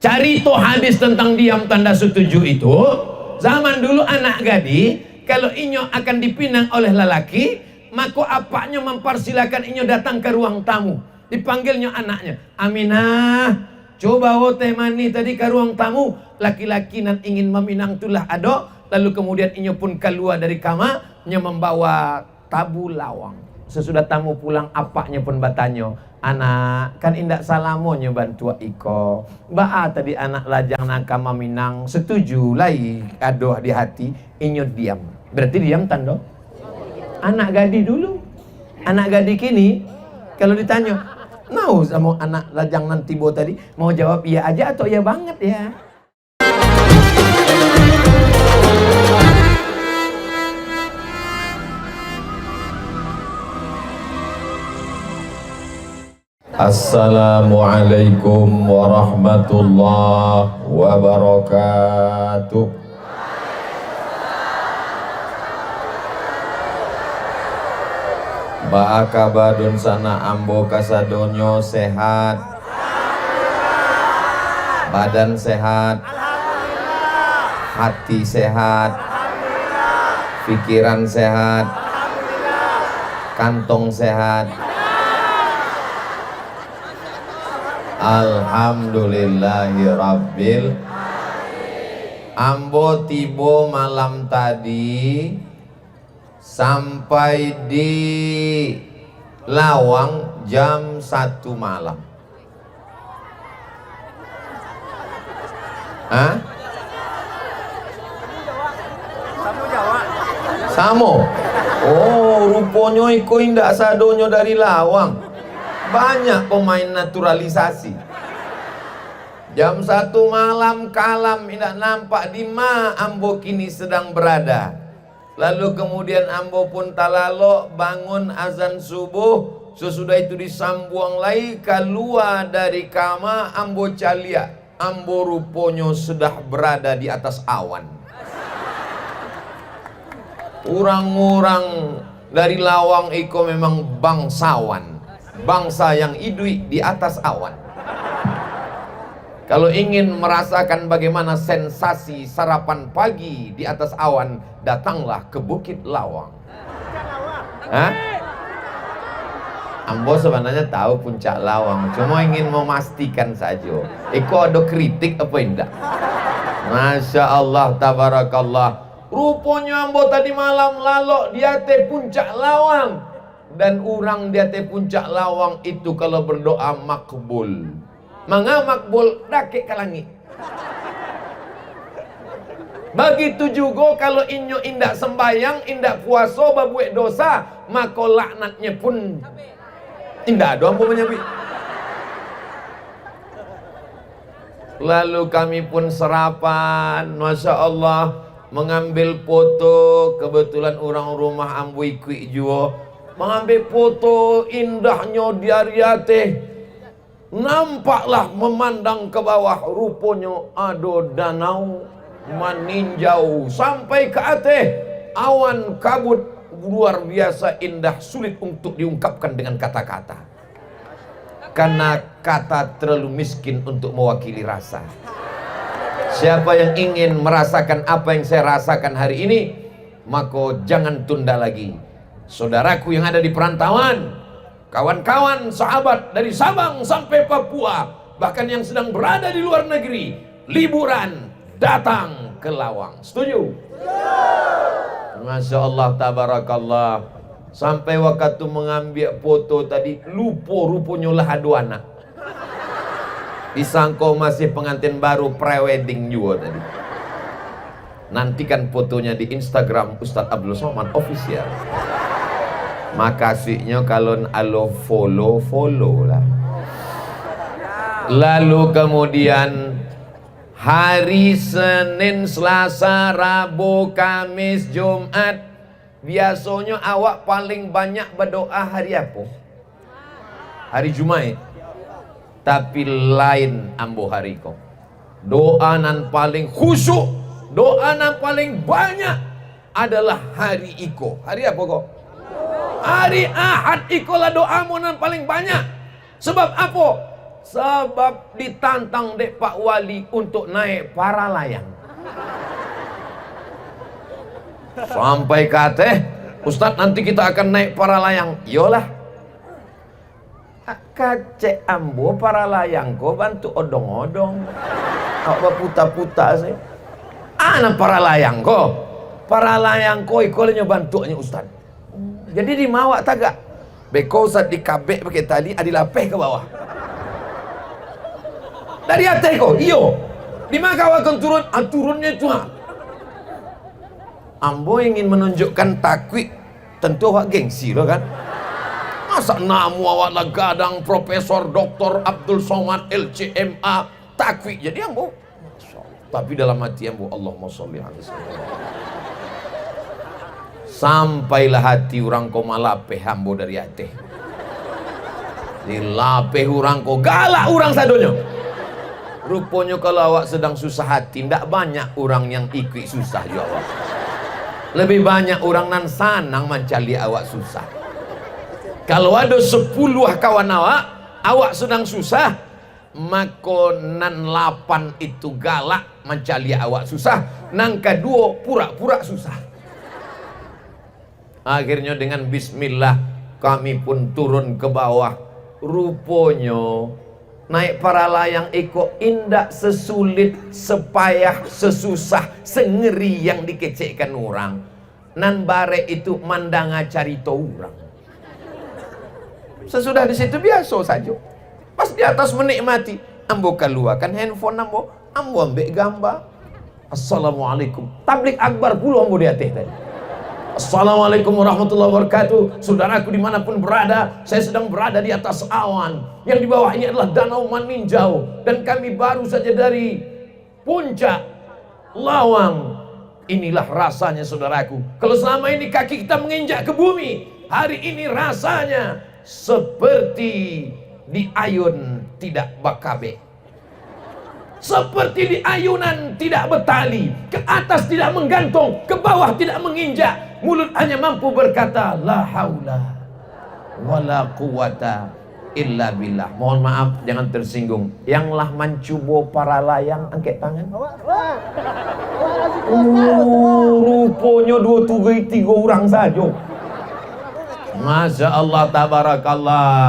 Cari tuh hadis tentang diam tanda setuju itu. Zaman dulu anak gadi kalau inyo akan dipinang oleh lelaki, maka apaknya mempersilakan inyo datang ke ruang tamu. Dipanggilnya anaknya, Aminah, coba teh mani tadi ke ruang tamu. Laki-laki nan ingin meminang tulah ado. Lalu kemudian inyo pun keluar dari kamar, nya membawa tabu lawang. Sesudah tamu pulang, apaknya pun bertanya, anak, kan indak salamonya bantu iko. Baa tadi anak lajang nakama minang, setuju lai adoh di hati, inyo diam. Berarti diam tando? Anak gadi dulu. Anak gadi kini, kalau ditanya, mau sama anak lajang nanti bo tadi, mau jawab iya aja atau iya banget ya? Assalamualaikum warahmatullahi wabarakatuh. Ba'akabadun sana ambo kasadonyo sehat, badan sehat, hati sehat, pikiran sehat, kantong sehat. Alhamdulillahi rabbil. Ambo tibo malam tadi sampai di Lawang jam 1 malam. Hah? Samo. Oh, rupanya iko indak sadonyo dari Lawang. Banyak pemain naturalisasi. Jam 1 malam kalam tidak nampak di ma ambo kini sedang berada. Lalu kemudian ambo pun talalo bangun azan subuh. Sesudah itu disambuang lagi keluar dari kamar ambo calia. Ambo ruponyo sudah berada di atas awan. Orang-orang dari Lawang iko memang bangsawan. Bangsa yang hidup di atas awan. Kalau ingin merasakan bagaimana sensasi sarapan pagi di atas awan, datanglah ke Bukit Lawang. Hah? Ambo sebenarnya tahu puncak Lawang, cuma ingin memastikan saja. Iko ada kritik apa enggak? Masya Allah, tabarakallah. Rupanya ambo tadi malam lalok dia te puncak Lawang. Dan orang dia te puncak Lawang itu kalau berdoa makbul. Manga makbul dake ke langit. Begitu juga kalau inyo indak sembayang, indak puasa, babuek dosa, maka laknatnya pun indak ada apa menyabi. Lalu kami pun sarapan, Masya Allah, mengambil foto. Kebetulan orang rumah ambu ikut juga mengambil foto indahnya diariate. Nampaklah memandang ke bawah, rupanya ada danau meninjau sampai ke atas. Awan kabut luar biasa indah, sulit untuk diungkapkan dengan kata-kata. Karena kata terlalu miskin untuk mewakili rasa. Siapa yang ingin merasakan apa yang saya rasakan hari ini, maka jangan tunda lagi. Saudaraku yang ada di perantauan, kawan-kawan sahabat dari Sabang sampai Papua, bahkan yang sedang berada di luar negeri, liburan, datang ke Lawang. Setuju? Masya Allah, tabarakallah. Sampai waktu mengambil foto tadi, lupa rupanya lah ada anak. Disangka masih pengantin baru, pre-wedding juga tadi. Nantikan fotonya di Instagram Ustadz Abdul Somad Official. Makasihnya kalau alo follow lah. Lalu kemudian hari Senin, Selasa, Rabu, Kamis, Jumat, biasanya awak paling banyak berdoa hari apa? Hari Jumat. Tapi lain ambo hari kau. Doa nan paling khusyuk, doa nan paling banyak adalah hari iko. Hari apa kok? Hari Ahad ikolah doamu yang paling banyak. Sebab apa? Sebab ditantang dek Pak Wali untuk naik para layang. Sampai kata, Ustadz nanti kita akan naik para layang. Yolah. Kacek ambo para layang ko bantu odong-odong. Apa puta-puta sih? Anak para layang ko. Para layang ko ikolnya bantunya Ustadz. Jadi dimawak tagak. Beko Ustadz dikabek pakai tali adilapeh ke bawah. Dari atas ko, iyo. Di mana kau akan turun? Turunnya itu. Ambo ingin menunjukkan takwik, tentu awak gengsi loh kan. Masa namu awak lah gadang Profesor Dr. Abdul Somad LCMA takwik. Jadi ambo. Tapi dalam hati ambo Allahumma sholli alaihi wasallam. Sampailah hati orang ko malapeh ambo dari hati. Dilapeh orang ko galak orang sadonyo. Rupanya kalau awak sedang susah hati, tidak banyak orang yang ikut susah ya awak. Lebih banyak orang nan sanang mencari awak susah. Kalau ada 10 kawan awak sedang susah, maka nan 8 itu galak mencari awak susah, nan kedua pura-pura susah. Akhirnya dengan bismillah kami pun turun ke bawah. Rupanya naik para layang iko indak sesulit, sepayah, sesusah, sengeri yang dikecekkan orang. Nan bare itu mandanga carito orang. Sesudah di situ biasa saja. Pas di atas menikmati, ambo keluarkan handphone ambo ambil gambar. Assalamualaikum. Tablik akbar puluh ambo di atas tadi. Assalamualaikum warahmatullahi wabarakatuh. Saudaraku dimanapun berada, saya sedang berada di atas awan. Yang di bawah ini adalah Danau Maninjau. Dan kami baru saja dari puncak Lawang. Inilah rasanya saudaraku. Kalau selama ini kaki kita menginjak ke bumi, hari ini rasanya seperti di ayun tidak bakabe. Seperti di ayunan tidak bertali, ke atas tidak menggantung, ke bawah tidak menginjak. Mulut hanya mampu berkata la haula wala quwata illa billah. Mohon maaf jangan tersinggung. Yanglah mencubo para layang angkat tangan. Rupanya 2 3 orang saja. Masya Allah tabarakallah.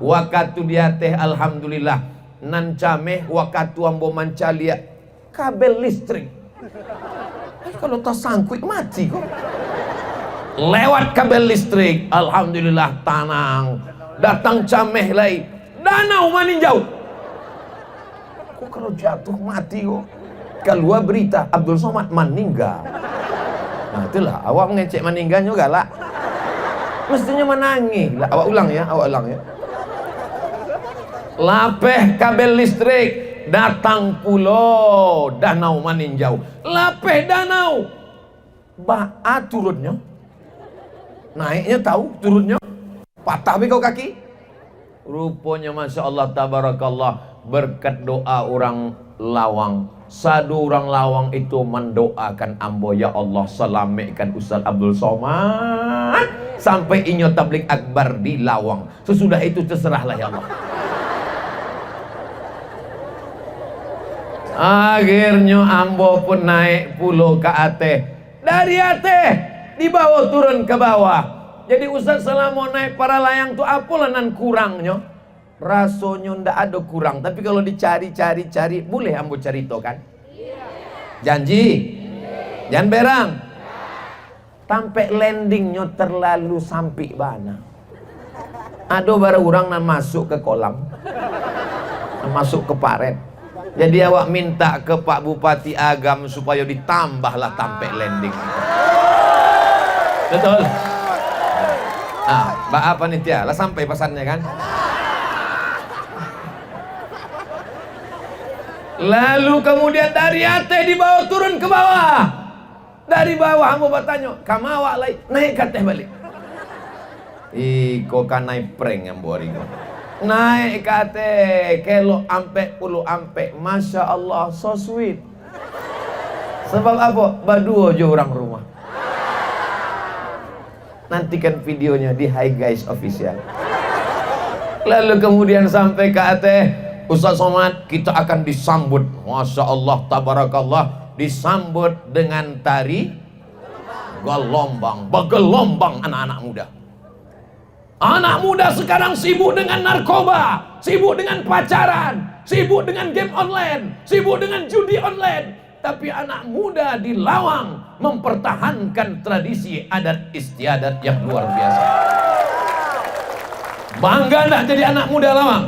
Waktu dia teh alhamdulillah nan cameh waktu ambo mancalia kabel listrik. Kalau tak sangkut mati kok. Lewat kabel listrik, alhamdulillah tanang. Datang cameh lagi, Danau Maninjau. Kok kalau jatuh mati kok. Keluar berita Abdul Somad meninggal. Nah itulah awak mengecek meninggal juga lah. Mestinya menangis lah. Awak ulang ya. Lapeh kabel listrik, datang pulau Danau Maninjau. Lapeh danau, ba'a turunnya. Naiknya tahu, turunnya patah kau kaki. Rupanya Masya Allah tabarakallah, berkat doa orang Lawang. Satu orang Lawang itu mendoakan ambo, ya Allah selamatkan Ustaz Abdul Somad sampai inyo tablik akbar di Lawang. Sesudah itu terserahlah ya Allah. Akhirnya ambo pun naik pulau ke Ateh. Dari Ateh dibawa turun ke bawah. Jadi Ustaz selama naik para layang tuh apalah nan kurangnya? Rasanya ndak ada kurang. Tapi kalau dicari-cari boleh ambo cerita kan? Janji? Jangan berang. Sampai landingnya terlalu sampai bana. Ada bara orang nan masuk ke kolam, masuk ke paret. Jadi awak minta ke Pak Bupati Agam supaya ditambahlah sampai landing. Betul. Mbak apa nih Tia? Lah sampai pesannya kan? Lalu kemudian dari Ateh dibawa turun ke bawah. Dari bawah aku bertanya, kamu awak lagi naik ke Ateh balik. Iko kan naik prank yang boring. Naik ke Ateh, kelo ampe puluh ampe, Masya Allah, so sweet. Sebab apa? Berdua aja orang rumah. Nantikan videonya di Hi Guys Official. Lalu kemudian sampai ke Ateh, Ustaz Somad, kita akan disambut, Masya Allah, tabarakallah, disambut dengan tari gelombang, bergelombang anak-anak muda. Anak muda sekarang sibuk dengan narkoba, sibuk dengan pacaran, sibuk dengan game online, sibuk dengan judi online. Tapi anak muda di Lawang mempertahankan tradisi adat istiadat yang luar biasa. Bangga enggak jadi anak muda Lawang?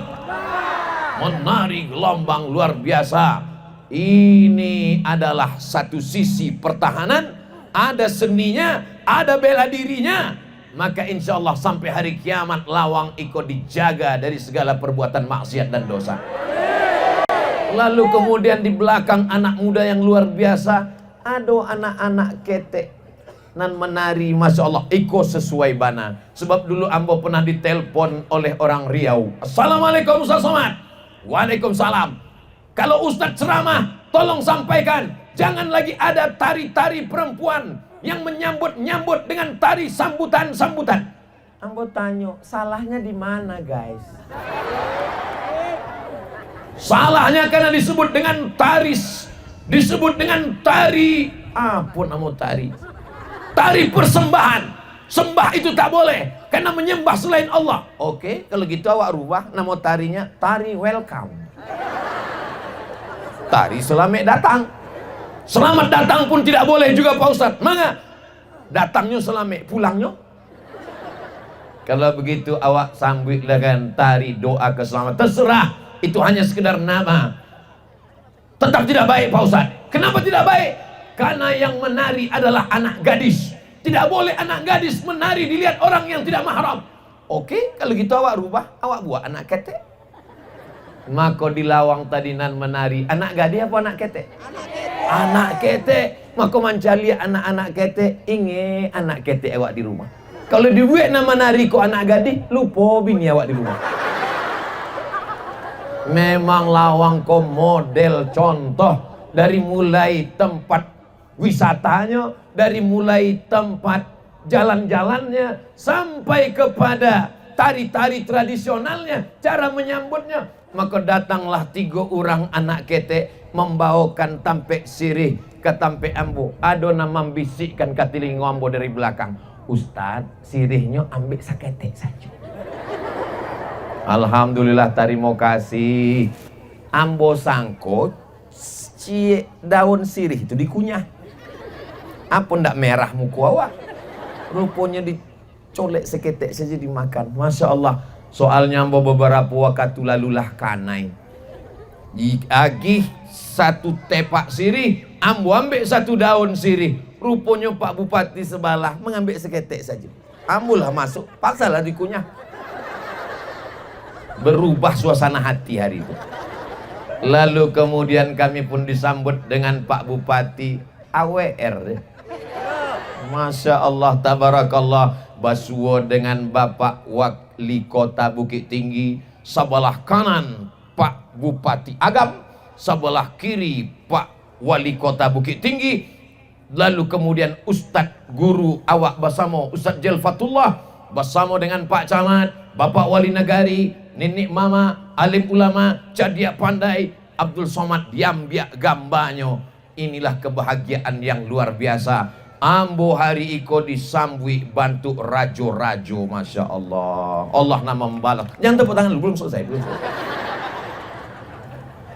Menari gelombang luar biasa. Ini adalah satu sisi pertahanan, ada seninya, ada bela dirinya. Maka insya Allah sampai hari kiamat Lawang ikut dijaga dari segala perbuatan maksiat dan dosa. Lalu kemudian di belakang anak muda yang luar biasa, ada anak-anak ketek nan menari, Masya Allah, ikut sesuai bana. Sebab dulu ambo pernah ditelepon oleh orang Riau. Assalamualaikum Ustaz Somad. Waalaikumsalam. Kalau Ustaz ceramah, tolong sampaikan, jangan lagi ada tari-tari perempuan yang menyambut-nyambut dengan tari sambutan-sambutan. Ambo tanya, salahnya di mana guys? Salahnya karena disebut dengan taris, disebut dengan tari, apa nama tari? Tari persembahan. Sembah itu tak boleh karena menyembah selain Allah. Oke, kalau gitu awak rubah nama tarinya tari welcome. Tari selamat datang. Selamat datang pun tidak boleh juga Pak Ustadz. Maka datangnya selamat, pulangnya. Kalau begitu awak sambut dengan tari doa keselamatan. Terserah, itu hanya sekedar nama. Tetap tidak baik Pak Ustadz. Kenapa tidak baik? Karena yang menari adalah anak gadis. Tidak boleh anak gadis menari dilihat orang yang tidak mahram. Oke, kalau gitu awak rubah, awak buat anak ketek. Maka di Lawang tadi nan menari anak gadis apa anak ketek? Anak ketek. Maka mencari anak-anak ketek, inge anak ketek awak di rumah. Kalau dibuat nama nari kok anak gadis, lupa bini awak di rumah. Memang Lawang kok model contoh dari mulai tempat wisatanya, dari mulai tempat jalan-jalannya sampai kepada tari-tari tradisionalnya, cara menyambutnya. Maka datanglah 3 orang anak ketek membawakan tampek sirih ke tampek ambo. Ada nama membisikkan ke telinga ambo dari belakang, Ustaz, sirihnya ambil saketek saja. Alhamdulillah, terima kasih. Ambo sangkut daun sirih itu dikunyah. Apa ndak merah muka awak? Rupanya dicolek seketek saja dimakan. Masya Allah. Soalnya ambo beberapa waktu lalulah kanai. Diagih 1 tepak sirih, ambo ambil 1 daun sirih. Rupanya Pak Bupati sebelah mengambil seketek saja. Ambolah masuk, paksalah dikunyah. Berubah suasana hati hari itu. Lalu kemudian kami pun disambut dengan Pak Bupati AWR. Masya Allah, tabarakallah. Basuwo dengan Bapak Wali Kota Bukit Tinggi. Sebelah kanan Pak Bupati Agam, sebelah kiri Pak Wali Kota Bukit Tinggi. Lalu kemudian Ustadz Guru awak bersama Ustadz Jelfatullah, bersama dengan Pak Camat, Bapak Wali Negari, Nenek Mama, alim ulama, Cadia Pandai, Abdul Somad Diambiak gambarnya. Inilah kebahagiaan yang luar biasa. Ambo hari iko disambui bantu rajo-rajo, Masya Allah. Allah nama membalas. Jangan tepuk tangan, belum selesai.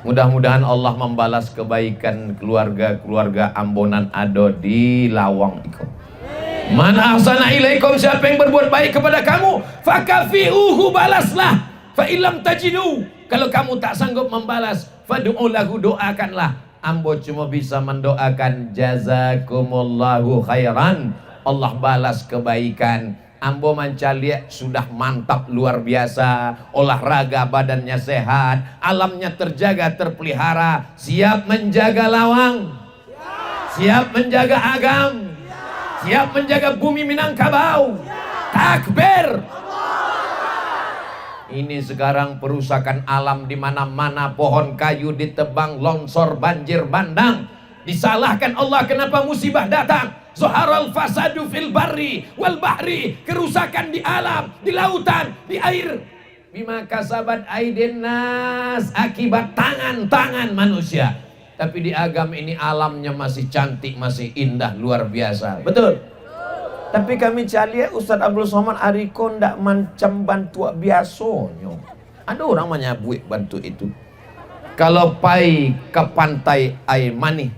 Mudah-mudahan Allah membalas kebaikan keluarga-keluarga Ambonan Ado di Lawang iko. Man ahsana ilaikum, siapa yang berbuat baik kepada kamu, fakafi'uhu, balaslah. Fa illam tajidu, kalau kamu tak sanggup membalas, fad'u lahu, doakanlah. Ambo cuma bisa mendoakan jazakumullahu khairan, Allah balas kebaikan. Ambo mencaliak sudah mantap luar biasa, olahraga badannya sehat, alamnya terjaga terpelihara, siap menjaga Lawang, siap menjaga Agam, siap menjaga bumi Minangkabau. Takbir. Ini sekarang perusakan alam di mana-mana, pohon kayu ditebang, longsor, banjir bandang. Disalahkan Allah kenapa musibah datang. Zaharal fasadu fil barri wal bahri, kerusakan di alam, di lautan, di air. bima kasabat aidin nas, akibat tangan-tangan manusia. Tapi di agama ini alamnya masih cantik, masih indah, luar biasa. Betul? Tapi kami cari Ustaz Abdul Somad Ariko ndak macam bantu biasanya. Ada orang menyabui bantu itu. Kalau pai ke pantai air mani,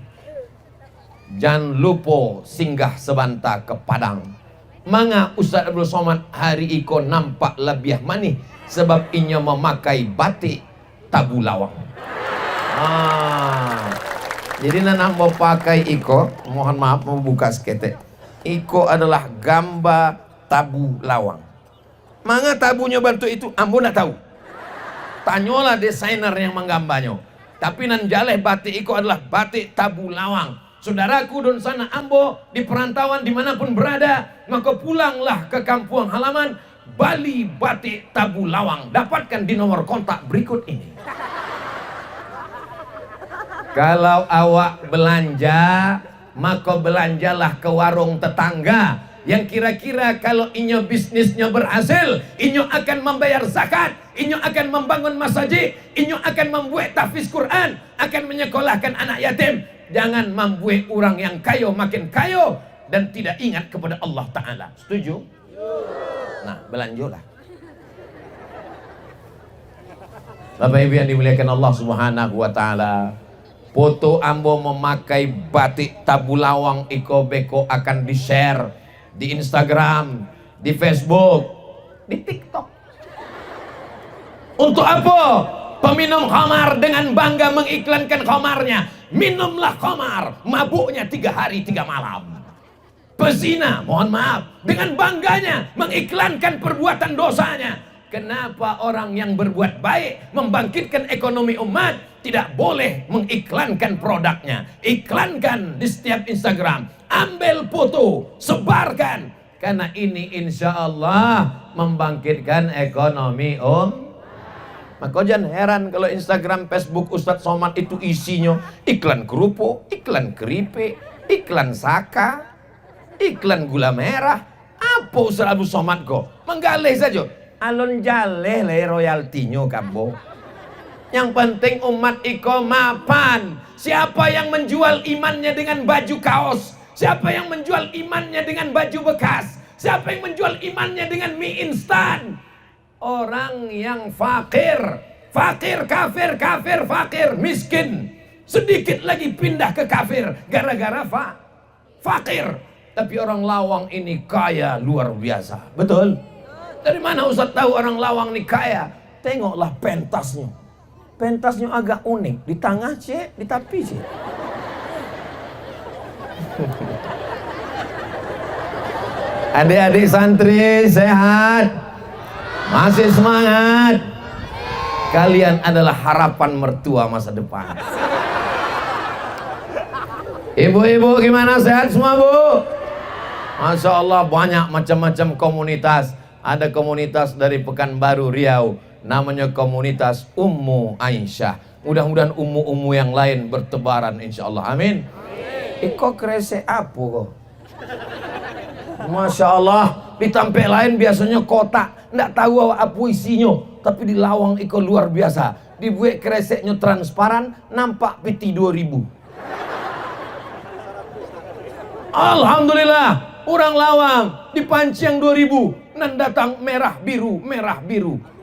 jangan lupa singgah sebentar ke Padang. Manga Ustaz Abdul Somad hari iko nampak lebih manis sebab inya memakai batik tabu lawang. Jadi nana mau pakai iko, mohon maaf membuka seketek. Iko adalah gambar tabu lawang. Manga tabunya bantu itu ambo nak tahu. Tanyolah desainer yang menggambarnya. Tapi nan jaleh batik iko adalah batik tabu lawang. Saudaraku don sana ambo di perantauan dimanapun berada, maka pulanglah ke kampung halaman Bali Batik Tabu Lawang. Dapatkan di nomor kontak berikut ini. Kalau awak belanja, maka belanjalah ke warung tetangga yang kira-kira kalau inyo bisnisnya berhasil, inyo akan membayar zakat, inyo akan membangun masjid, inyo akan membuat tahfiz Quran, akan menyekolahkan anak yatim. Jangan membuat orang yang kayo makin kayo dan tidak ingat kepada Allah Ta'ala. Setuju? Nah, belanjolah. Bapak Ibu yang dimuliakan Allah Subhanahu wa Ta'ala, foto ambo memakai batik tabu lawang iko beko akan di-share di Instagram, di Facebook, di TikTok. Untuk apa? Peminum khamar dengan bangga mengiklankan khamarnya. Minumlah khamar, mabuknya 3 hari 3 malam. Pezina, mohon maaf, dengan bangganya mengiklankan perbuatan dosanya. Kenapa orang yang berbuat baik, membangkitkan ekonomi umat, tidak boleh mengiklankan produknya? Iklankan di setiap Instagram, ambil foto, sebarkan. Karena ini insya Allah membangkitkan ekonomi Maka jangan heran kalau Instagram, Facebook Ustadz Somad itu isinya iklan kerupuk, iklan keripik, iklan saka, iklan gula merah. Apa Ustadz Abdul Somad kok? Menggalih saja. Alon jaleh le royaltinya kambo. Yang penting umat iko mapan. Siapa yang menjual imannya dengan baju kaos? Siapa yang menjual imannya dengan baju bekas? Siapa yang menjual imannya dengan mie instan? Orang yang fakir, kafir, fakir, miskin. Sedikit lagi pindah ke kafir gara-gara fakir. Tapi orang lawang ini kaya luar biasa. Betul? Dari mana Ustaz tahu orang lawang ini kaya? Tengoklah pentasnya. Pentasnya agak unik. Di tengah cek, di tepi cek. Adik-adik santri sehat, masih semangat. Kalian adalah harapan mertua masa depan. Ibu-ibu gimana, sehat semua bu? Masya Allah, banyak macam-macam komunitas. Ada komunitas dari Pekanbaru Riau, namanya komunitas Ummu Aisyah. Mudah-mudahan ummu-ummu yang lain bertebaran insya Allah, amin. Iko krese apa kok? Masya Allah, di tempat lain biasanya kotak, nggak tahu apa isinya. Tapi di lawang iko luar biasa. Dibuat kreseknya transparan, nampak piti 2000. Alhamdulillah, orang lawang dipanci yang 2000, nan datang merah biru,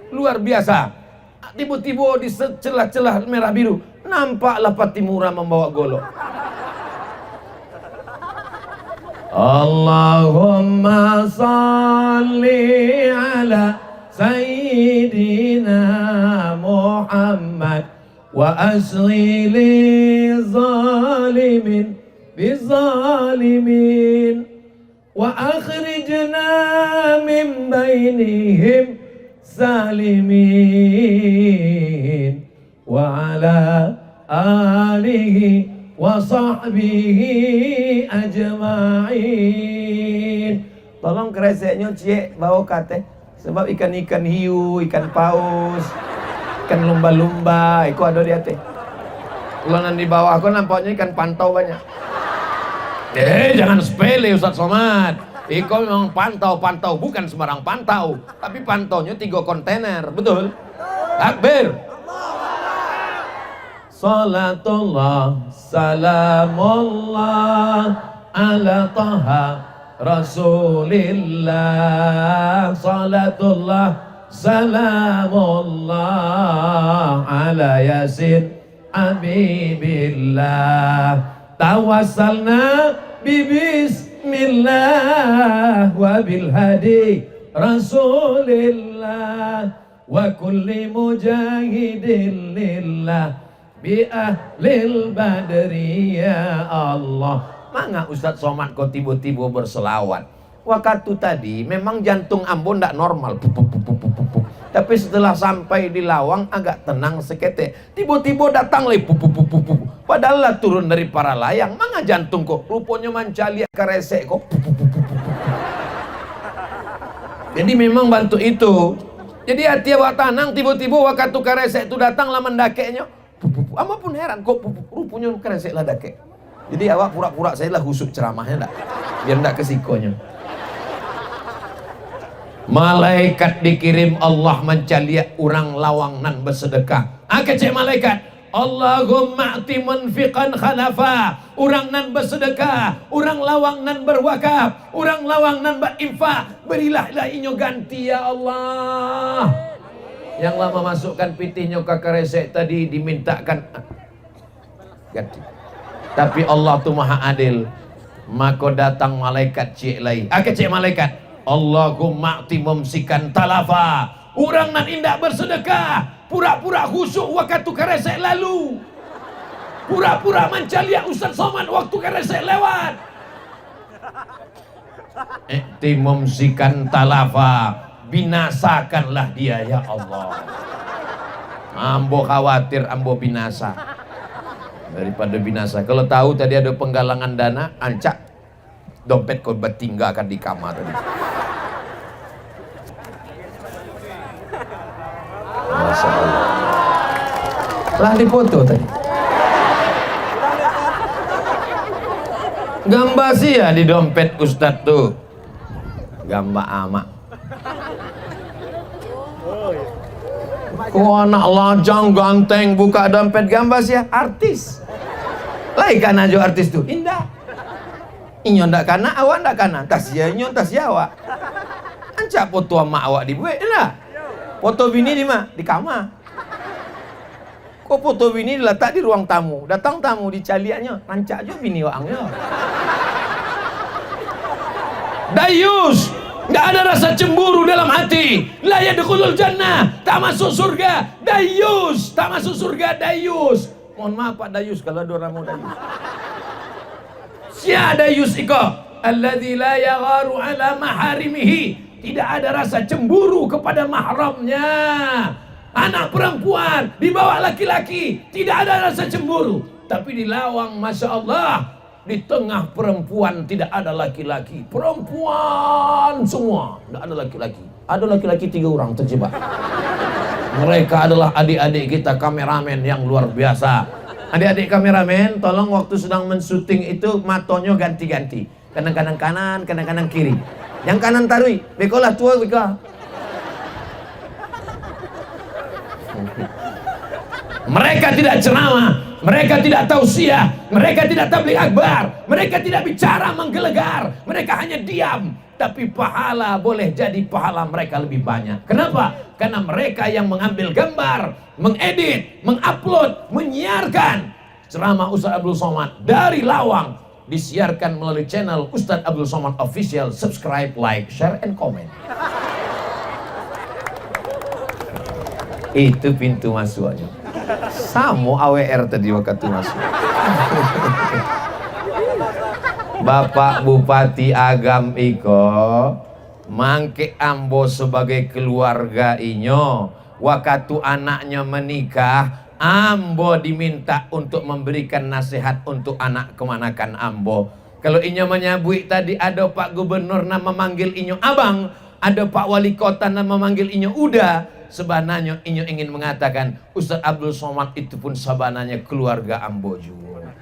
luar biasa. Tiba-tiba di celah-celah merah biru, nampaklah Patimura membawa golok. Allahumma salli ala Sayyidina Muhammad wa asli li zalimin bizalimin wa akhrijna min bainihim salimin wa ala alihi wa sahbihi ajma'in. Tolong kreseknya cie bawa kate. Sebab ikan-ikan hiu, ikan paus, ikan lumba-lumba, itu ada di atas. Kalau nanti di bawah aku nampaknya ikan pantau banyak. Jangan sepele Ustaz Somad. Iko memang pantau bukan sembarang pantau, tapi pantaunya 3 kontainer, betul? Takbir. Salatullah, salamullah ala taha Rasulillah. Salatullah, salamullah ala Yasin Habibillah. Tawassalna bismillah wa bil hadi Rasulillah wa kulli mujahidin lillah bi ahlil badri ya Allah. Mangga Ustadz Somad kok tiba-tiba berselawat. Waktu tadi memang jantung Ambo ndak normal. Tapi setelah sampai di Lawang agak tenang sekete. Tiba-tiba datang lagi. Padahal lah turun dari para layang. Mangga jantung kok rupanya mancalia keresek kok. Jadi memang bantu itu. Jadi hati awak tanang tiba-tiba waktu keresek itu datang lah mendakeknya. Ama pun heran kok rupanya keresek lah dakek. Jadi awak pura-pura saya lah husuk ceramahnya dak. Biar ndak kesikonya. Malaikat dikirim Allah mencaliak orang lawang nan bersedekah. Kecek malaikat. Allahumma ati munfiqan khalafa. Orang nan bersedekah, orang lawang nan berwakaf, orang lawang nan berinfak. Berilah inyo ganti ya Allah. Yang lama masukkan pitihnya ke keresek tadi dimintakan ganti. Tapi Allah tu maha adil. Maka datang malaikat cik lain. Kecek malaikat. Allahumma ati mumsikan talafa. Orang nan indak bersedekah, pura-pura khusyuk waktu keresek lalu, pura-pura mencaliak Ustadz Somad waktu keresek lewat. Ati mumsikan talafa, binasakanlah dia ya Allah. Ambo khawatir ambo binasa daripada binasa. Kalau tahu tadi ada penggalangan dana, ancak dompet kau bertinggalkan di kamar tadi. Masya Allah. Lah dipoto tadi. Gambar sih ya di dompet Ustadz tuh. Gambar amak. Kok anak lajang ganteng buka dompet gambar sih ya? Artis. Lah ikan aja artis tuh. Indah. Inyo ndak kana, awak ndak kana. Tas ya inyo, tas ya awak. Ancak foto sama awak dibuat lah. Foto bini di mana? Di kamar. Kok foto bini diletak di ruang tamu? Datang tamu dicaliaknya, ancak juga bini waangnya. Dayus, nggak ada rasa cemburu dalam hati. La yadkhulul jannah, tak masuk surga. Dayus, tak masuk surga. Dayus. Mohon maaf Pak Dayus kalau ada orang mau Dayus. Sia Dayus iko, alladzi la yagharu ala maharimihi. Tidak ada rasa cemburu kepada mahramnya. Anak perempuan dibawa laki-laki, tidak ada rasa cemburu. Tapi di Lawang, Masya Allah, di tengah perempuan tidak ada laki-laki. Perempuan semua, tidak ada laki-laki. Ada laki-laki 3 orang terjebak. Mereka adalah adik-adik kita kameramen yang luar biasa. Adik-adik kameramen, tolong waktu sedang mensyuting itu matonya ganti-ganti. Kadang-kadang kanan, kadang-kadang kiri. Yang kanan tarui, bekolah tua beka. Mereka tidak ceramah, mereka tidak tausiah, mereka tidak tabligh akbar, mereka tidak bicara menggelegar, mereka hanya diam. Tapi pahala boleh jadi pahala mereka lebih banyak. Kenapa? Karena mereka yang mengambil gambar, mengedit, mengupload, menyiarkan ceramah Ustadz Abdul Somad dari Lawang. Disiarkan melalui channel Ustadz Abdul Somad Official. Subscribe, like, share, and comment. Itu pintu masuknya. Samo AWR tadi waktu masuk. Bapak Bupati Agam iko mangke Ambo sebagai keluarga inyo. Waktu anaknya menikah, Ambo diminta untuk memberikan nasihat untuk anak kemanakan Ambo. Kalau inyo menyabui tadi ada Pak Gubernur nama memanggil inyo abang, ada Pak Wali Kota nama memanggil inyo uda. Sebenarnya inyo ingin mengatakan Ustadz Abdul Somad itu pun sabananya keluarga Ambo juga.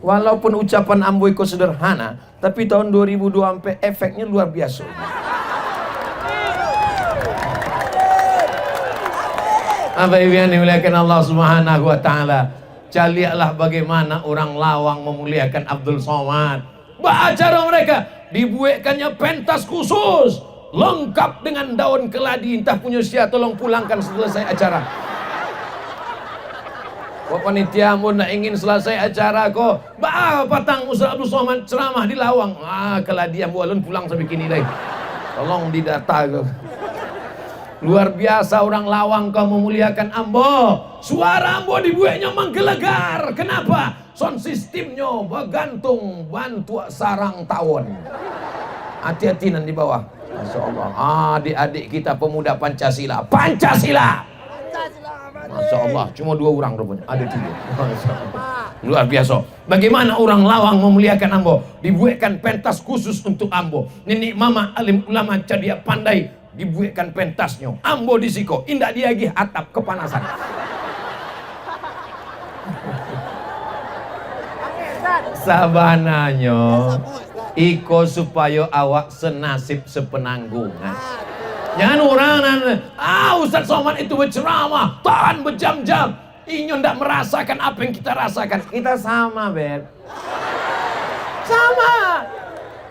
Walaupun ucapan ambo iko sederhana, tapi tahun 2002 sampai efeknya luar biasa. Apa yang dimuliakan Allah Subhanahu wa taala. Lihatlah bagaimana orang Lawang memuliakan Abdul Somad. Acara mereka dibuatkannya pentas khusus, lengkap dengan daun keladi. Entah punya siapa tolong pulangkan selesai acara. Panitia pun nak ingin selesai acara ko, patang Ustaz Abdul Somad ceramah di Lawang. Keladi yang bualun pulang sampai kini lagi. Tolong didata ko. Luar biasa orang Lawang kau memuliakan ambo. Suara ambo dibuatnya menggelegar. Kenapa? Sound sistemnya bergantung bantu sarang tawon. Hati-hati nanti di bawah. Masya Allah. Adik-adik kita pemuda Pancasila. Pancasila. Masya Allah. Cuma 2 orang rupanya. Ada 3. Masya Allah. Luar biasa. Bagaimana orang Lawang memuliakan ambo. Dibuatkan pentas khusus untuk ambo. Nenek mama alim ulama cadia pandai. Dibuatkan pentasnya. Ambo disiko. Indah diagih atap kepanasan. Sabananya iko supaya awak senasib sepenanggungan. Jangan orang Ustaz Somad itu berceramah tahan berjam-jam. Inyo ndak merasakan apa yang kita rasakan. Kita sama, Beb. Sama.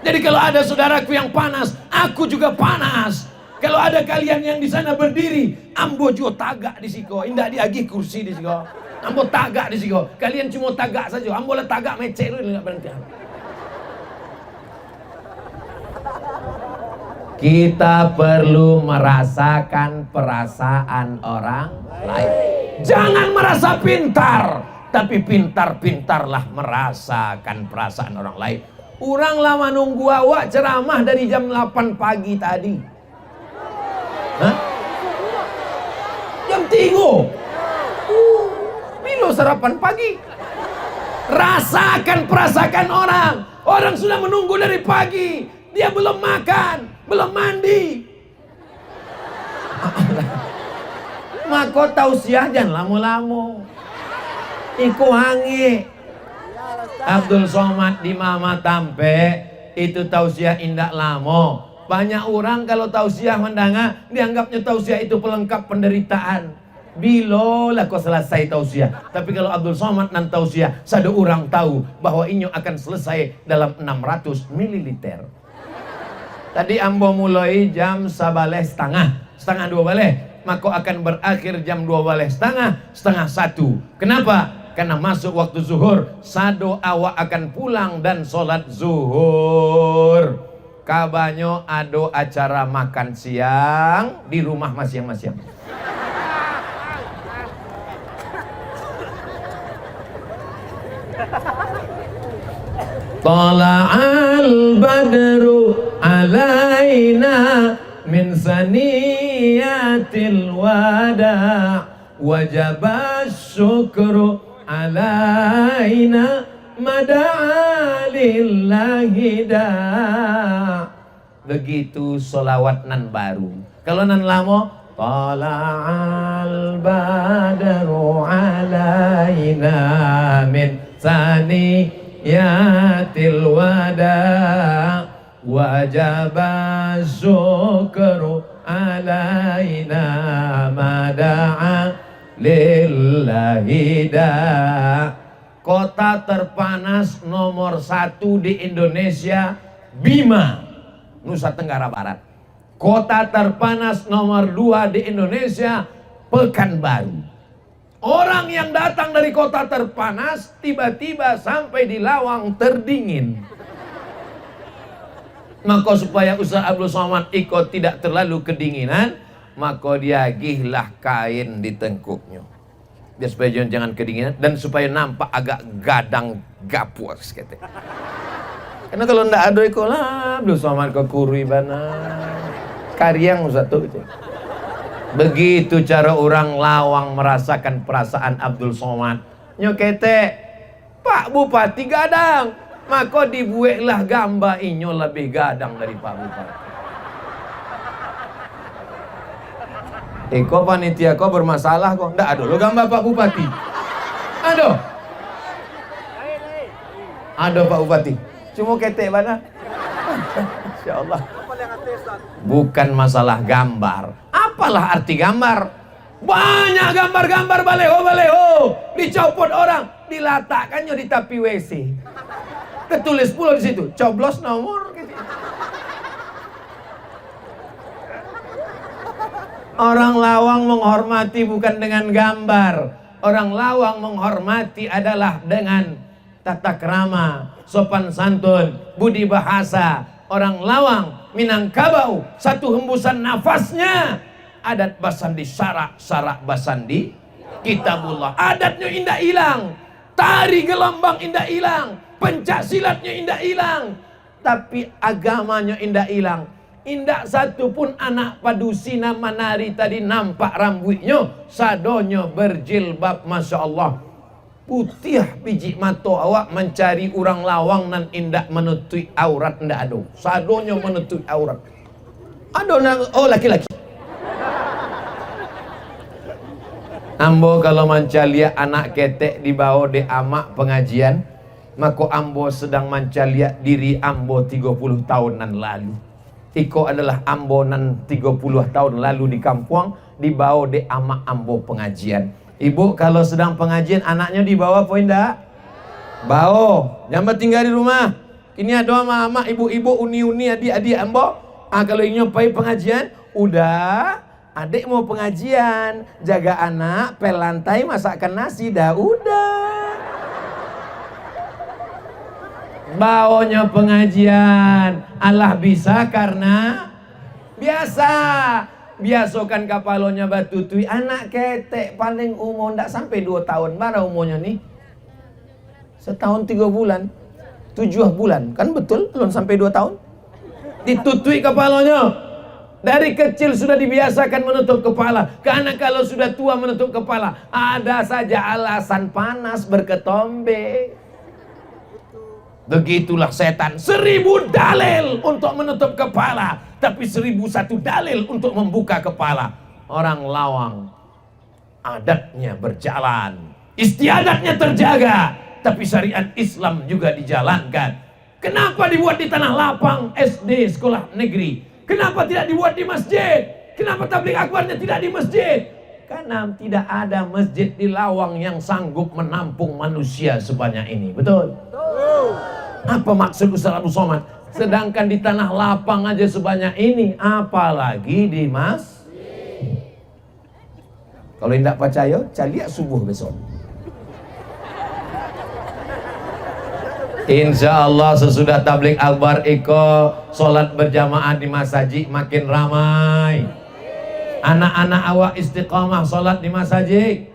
Jadi kalau ada saudaraku yang panas, aku juga panas. Kalau ada kalian yang di sana berdiri, ambo juga tagak di siko. Indah diagih kursi di siko. Ambo tagak di siko. Kalian cuma tagak saja. Ambo lah tagak mecek dulu enggak berhenti. Kita perlu merasakan perasaan orang lain. Jangan merasa pintar, tapi pintar-pintarlah merasakan perasaan orang lain. Orang lama nunggu awak ceramah dari jam 8 pagi tadi. Hah? Jam 3. Bilo sarapan pagi. Rasakan orang. Orang sudah menunggu dari pagi. Dia belum makan, belum mandi. Maka tausiah jangan lama-lama. Iku hangi. Abdul Somad di Mama Tampe itu tausiah indak lama. Banyak orang kalau tausiah mendengar dianggapnya tausiah itu pelengkap penderitaan. Bila lah kau selesai tausiah. Tapi kalau Abdul Somad nan tausiah, satu orang tahu bahwa inyo akan selesai dalam 600 ml. Tadi ambo mulai jam 11.30, setengah 2 balik. Maka akan berakhir jam 2 balik setengah 1. Kenapa? Karena masuk waktu zuhur, sado awak akan pulang dan sholat zuhur. Kabanyo ado acara makan siang di rumah masing-masing. Tala'al badru alaina min saniyatil wada' wajaba syukru alaina mada'a lillahi da'. Begitu solawat nan baru. Kalau nan lama, tala'al badru alaina min saniyatil wada' wajaba syukru alaina mada'a lillahi da'. Kota terpanas nomor 1 di Indonesia, Bima, Nusa Tenggara Barat. Kota terpanas nomor 2 di Indonesia, Pekanbaru. Orang yang datang dari kota terpanas tiba-tiba sampai di Lawang terdingin. Maka supaya Ustaz Abdul Somad ikut tidak terlalu kedinginan, maka dia gihlah kain di tengkuknya. Biar supaya jangan kedinginan dan supaya nampak agak gadang gapus kata. Karena kalau ndak ada ikut lah Abdul Somad ke kurui bana. Karyang Ustaz tu itu. Begitu cara orang Lawang merasakan perasaan Abdul Somad. Nyokete, Pak Bupati gadang. Maka dibuatlah gambar inyo lebih gadang dari Pak Bupati. Kok panitia kok bermasalah kok? Ndak ada lo gambar Pak Bupati. Aduh. Ada Pak Bupati. Cuma ketek mana? Insya Allah. Bukan masalah gambar. Apalah arti gambar? Banyak gambar-gambar baleho. Dicopot orang, diletakkannya di tepi WC. Ketulis pula di situ, coblos nomor. Orang lawang menghormati bukan dengan gambar. Orang lawang menghormati adalah dengan tata krama, sopan santun, budi bahasa. Orang lawang Minangkabau, satu hembusan nafasnya adat basandi sarak basandi kitabullah. Adatnya indah hilang, tari gelambang indah hilang, pencak silatnya indah hilang, tapi agamanya indah hilang. Indah satu pun anak padusina manari tadi nampak rambutnya, sadonyo berjilbab, masya Allah. Putih biji mato awak mencari orang lawang nan indak menutupi aurat ndak ada. Sadonyo menutupi aurat. Ada oh laki-laki. Ambo kalau mancalia anak ketek dibawa de amak pengajian, maka ambo sedang mancalia diri ambo 30 tahunan lalu. Iko adalah ambo nan 30 tahun lalu di kampung dibawa de amak ambo pengajian. Ibu kalau sedang pengajian anaknya dibawa poin dah? Bawa, jangan tinggal di rumah. Ini ada mama, ibu-ibu, uni-uni, adik-adik ambo. Kalau ingin pergi pengajian, udah. Adik mau pengajian, jaga anak, pel lantai, masakkan nasi, dah udah. Bawanya pengajian, Allah bisa karena biasa. Biasokan kapalonya batu tui anak ketek paling umur ndak sampai 2 tahun. Mana umurnya nih? Setahun 3 bulan, 7 bulan, kan betul? Belum sampai 2 tahun. Ditutui kepalanya. Dari kecil sudah dibiasakan menutup kepala. Karena kalau sudah tua menutup kepala, ada saja alasan panas berketombe. Begitulah setan, 1000 dalil untuk menutup kepala, tapi 1001 dalil untuk membuka kepala. Orang lawang adatnya berjalan, istiadatnya terjaga, tapi syariat Islam juga dijalankan. Kenapa dibuat di tanah lapang SD sekolah negeri? Kenapa tidak dibuat di masjid? Kenapa tabligh akbarnya tidak di masjid? Karena tidak ada masjid di lawang yang sanggup menampung manusia sebanyak ini. Betul? Apa maksud Ustaz Abu Somad? Sedangkan di tanah lapang aja sebanyak ini, apalagi di masjid. Kalau tidak percaya, cari subuh besok. Insya Allah sesudah tabligh akbar iko solat berjamaah di masjid makin ramai. Anak-anak awak istiqamah solat di masjid.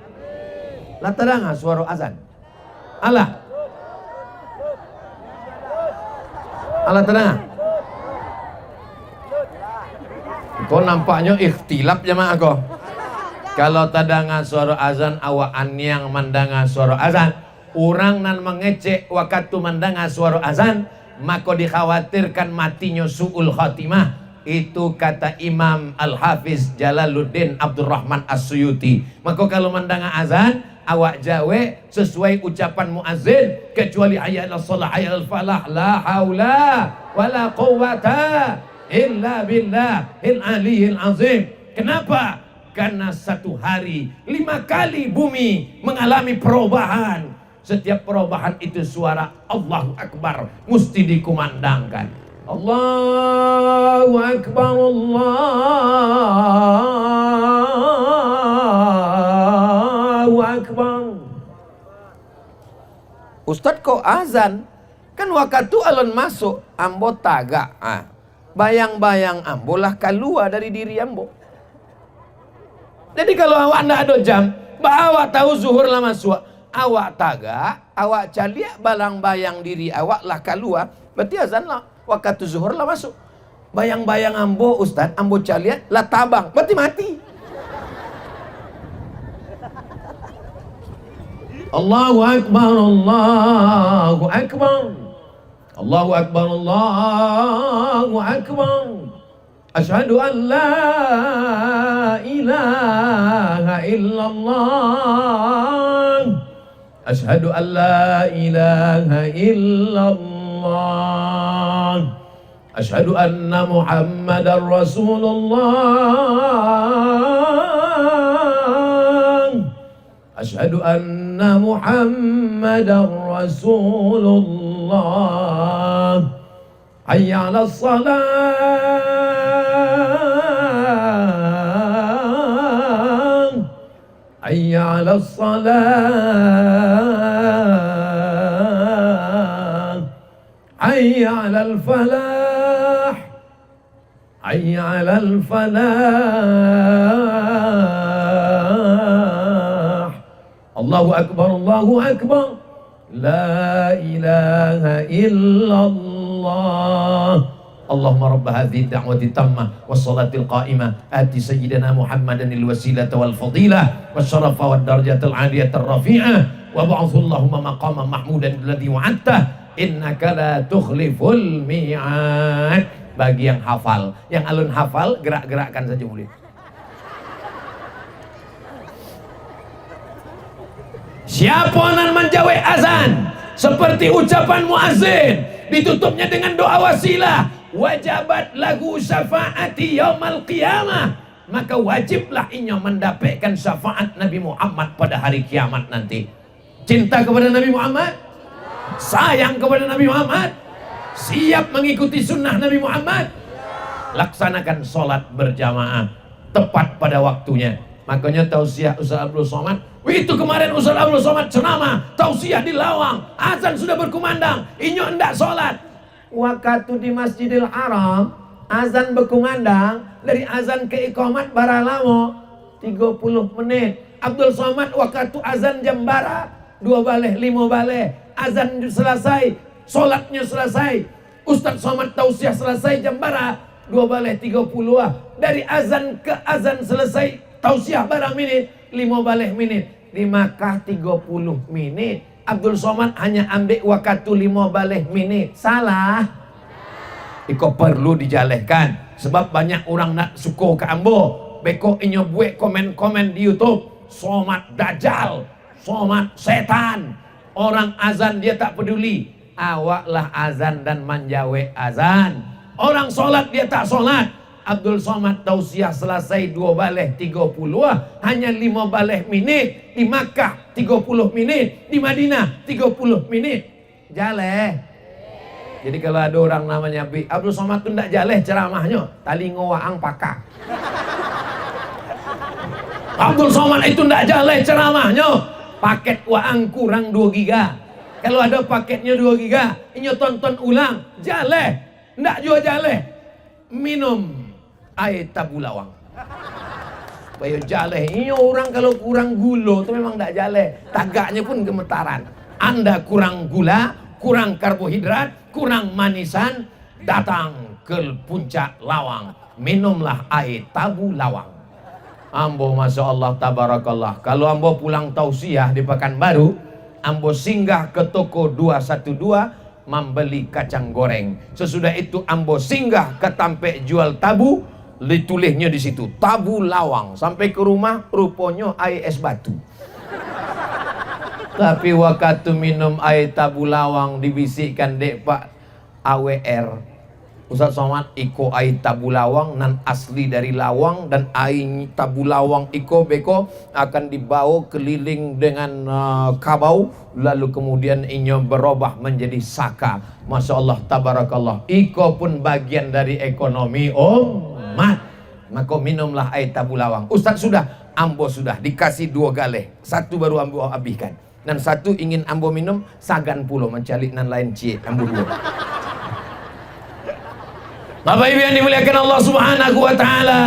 Lah terang suara azan. Allah tenang. Kau nampaknya ikhtilaf jemaah kau. Kalau tadangan suara azan awak anyang mandangan suara azan, orang nan mengecek waktu mandangan suara azan, maka dikhawatirkan matinya su'ul khatimah. Itu kata Imam Al-Hafiz Jalaluddin Abdurrahman As-Suyuti. Maka kalau mandangan azan, awak jawe sesuai ucapan muazzin, kecuali hayya 'alas shalah hayya 'alal falah, la haula wala quwata illa billahil aliyil azim. Kenapa? Karena satu hari 5 kali bumi mengalami perubahan. Setiap perubahan itu suara Allahu Akbar mesti dikumandangkan. Allahu Akbar, Allahu Akbar. Ustadz kok azan? Kan waktu alon masuk ambo tagak. Bayang-bayang ambo lah keluar dari diri ambo. Jadi kalau awak ndak ada jam, awak tahu zuhur lah masuk, awak tagak, awak caliak balang bayang diri awak lah keluar, berarti azan lah. Waktu zuhur lah masuk. Bayang-bayang ambo Ustaz, ambo caliat lah tabang, berarti mati. Allahu Akbar, Allahu Akbar, Allahu Akbar, Allahu Akbar. Asyhadu an la ilaha illallah. Asyhadu an la ilaha illallah. Asyhadu anna Muhammadar Rasulullah. Asyhadu anna Muhammadar Rasulullah. Hayya 'alas salah. Hayya 'alas salah. Hayya 'alal falah. Hayya 'alal falah. Allahu akbar, Allahu akbar. La ilaha illallah. Allahumma rabb hadhihi ad-da'wati tammah was-salatil qa'imah ati sayyidina Muhammadanil wasilata wal fadilah wasyarafa wad darajatal 'aliyatar rafi'ah wa ba'athu Allahumma maqaman mahmudan alladhi wa'adta innaka la tukhliful mi'ad. Bagi yang hafal, yang alun hafal, gerak-gerakkan saja boleh. Siapa nan menjawe azan seperti ucapan muazzin, ditutupnya dengan doa wasilah, wajabat lagu syafaati yaumal qiyamah, maka wajiblah inya mendapatkan syafaat Nabi Muhammad pada hari kiamat nanti. Cinta kepada Nabi Muhammad, sayang kepada Nabi Muhammad, siap mengikuti sunnah Nabi Muhammad, laksanakan sholat berjamaah tepat pada waktunya. Makanya tausiah Ustaz Abdul Somad, itu kemarin Ustaz Abdul Somad ceramah tausiah di Lawang, azan sudah berkumandang, inyo hendak sholat. Waktu di Masjidil Haram azan berkumandang, dari azan ke iqamat bara lama 30 menit. Abdul Somad waktu azan jam bara 2 baleh 5 baleh, azan selesai, sholatnya selesai, Ustaz Somad tausiah selesai jam bara 2 baleh 30. Dari azan ke azan selesai tausiah barang menit 5 baleh menit. Di Makkah 30 menit, Abdul Somad hanya ambil waktu 5 baleh menit. Salah. Iko perlu dijalehkan, sebab banyak orang nak suko ke ambo. Beko inyo buat komen-komen di YouTube, Somad dajjal, Somad setan. Orang azan dia tak peduli. Awaklah azan dan manjawe azan. Orang solat dia tak solat. Abdul Somad tausiah selesai 2 baleh 30, hanya 5 baleh menit. Di Makkah 30 menit, di Madinah 30 menit. Jaleh. Jadi kalau ada orang namanya Abdul Somad tu ndak jaleh ceramahnya, talingo waang pakak. Abdul Somad itu ndak jaleh ceramahnya, paket waang kurang 2 giga. Kalau ada paketnya 2 giga, inyo tonton ulang, jaleh. Ndak juga jaleh. Minum air tabu lawang. Supaya jaleh. Ini orang kalau kurang gula itu memang tidak jaleh. Tagaknya pun gemetaran. Anda kurang gula, kurang karbohidrat, kurang manisan, datang ke puncak lawang. Minumlah air tabu lawang. Ambo Masya Allah tabarakallah. Kalau ambo pulang tausiah di Pekanbaru, ambo singgah ke toko 212 membeli kacang goreng. Sesudah itu ambo singgah ke tampek jual tabu, ditulisnya di situ tabu lawang. Sampai ke rumah rupanya air es batu. Tapi waktu minum air tabu lawang dibisikkan dek Pak AWR, Ustaz Somad iko air tabu lawang nan asli dari lawang, dan air tabu lawang iko beko akan dibawa keliling dengan kabau, lalu kemudian inyo berubah menjadi saka. Masya Allah tabarakallah. Iko pun bagian dari ekonomi umat. Maka minumlah air tabu lawang. Ustaz sudah, ambo sudah dikasih 2 galeh, 1 baru ambo habiskan, dan 1 ingin ambo minum sagan pulo mencalik nan lain cie ambo 2. Bapak Ibu yang dimuliakan Allah Subhanahu wa taala.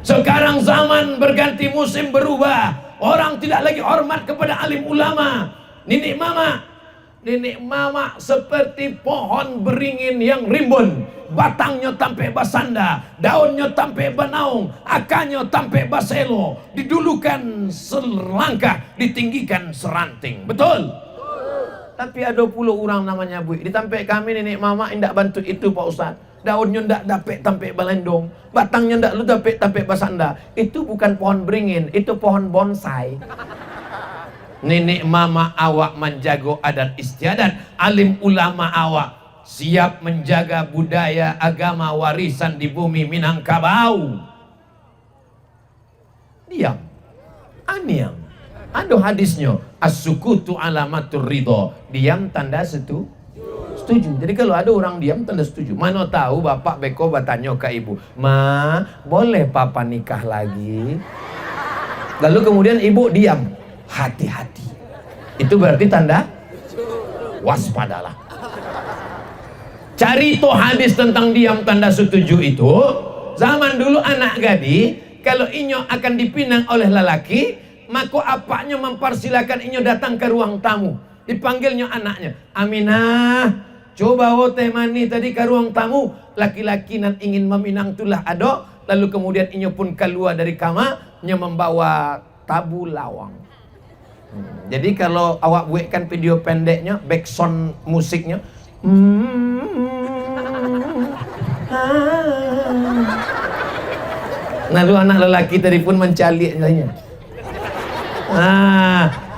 Sekarang zaman berganti, musim berubah. Orang tidak lagi hormat kepada alim ulama. Nenek mama seperti pohon beringin yang rimbun. Batangnya tampe basanda, daunnya tampe banaung, akarnya tampe baselo. Didulukan selangkah, ditinggikan seranting. Betul? Tapi ada puluh orang namanya Bu. Di tampe kami nenek mama indak bantu itu Pak Ustaz. Daunnya ndak dapet tampek balendong, batangnya ndak lu dapet tampek basanda. Itu bukan pohon beringin, itu pohon bonsai. nenek mama awak menjaga adat istiadat, alim ulama awak siap menjaga budaya agama warisan di bumi Minangkabau. Diam, aniam. Ada hadisnya, as-sukutu alamatur ridho. Diam tanda setuju. Jadi kalau ada orang diam tanda setuju. Mana tahu bapak beko bertanya ke ibu, "Ma, boleh papa nikah lagi?" Lalu kemudian ibu diam. Hati-hati. Itu berarti tanda waspadalah. Cari tuh hadis tentang diam tanda setuju itu. Zaman dulu anak gadis kalau inyo akan dipinang oleh lelaki, maka apaknya mempersilakan inyo datang ke ruang tamu. Dipanggilnya anaknya, "Aminah, coba wo teh mani tadi ke ruang tamu." Laki-laki nan ingin meminang tulah ado. Lalu kemudian inyo pun keluar dari kamar, inyo membawa tabu lawang. Jadi kalau awak buatkan video pendeknya, backsound musiknya, lalu anak lelaki tadi pun mencalik katanya.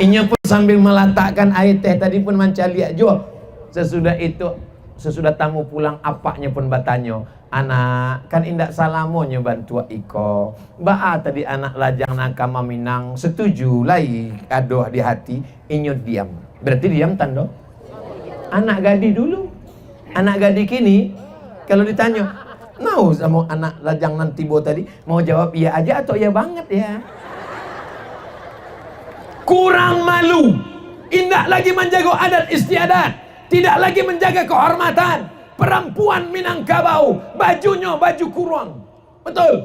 Inyo pun sambil meletakkan air teh tadi pun mencalik juga. Sesudah itu, sesudah tamu pulang, apaknya pun bertanya, "Anak, kan indak salamonya bantu iko. Baa tadi anak lajang nakama minang, setuju lai adoh di hati." Inyo diam. Berarti diam tanda anak gadi dulu. Anak gadi kini kalau ditanya, "Mau sama anak lajang nanti bo tadi?" Mau jawab iya aja atau iya banget ya. Kurang malu. Indak lagi menjaga adat istiadat, tidak lagi menjaga kehormatan. Perempuan Minangkabau bajunya baju kurung. Betul.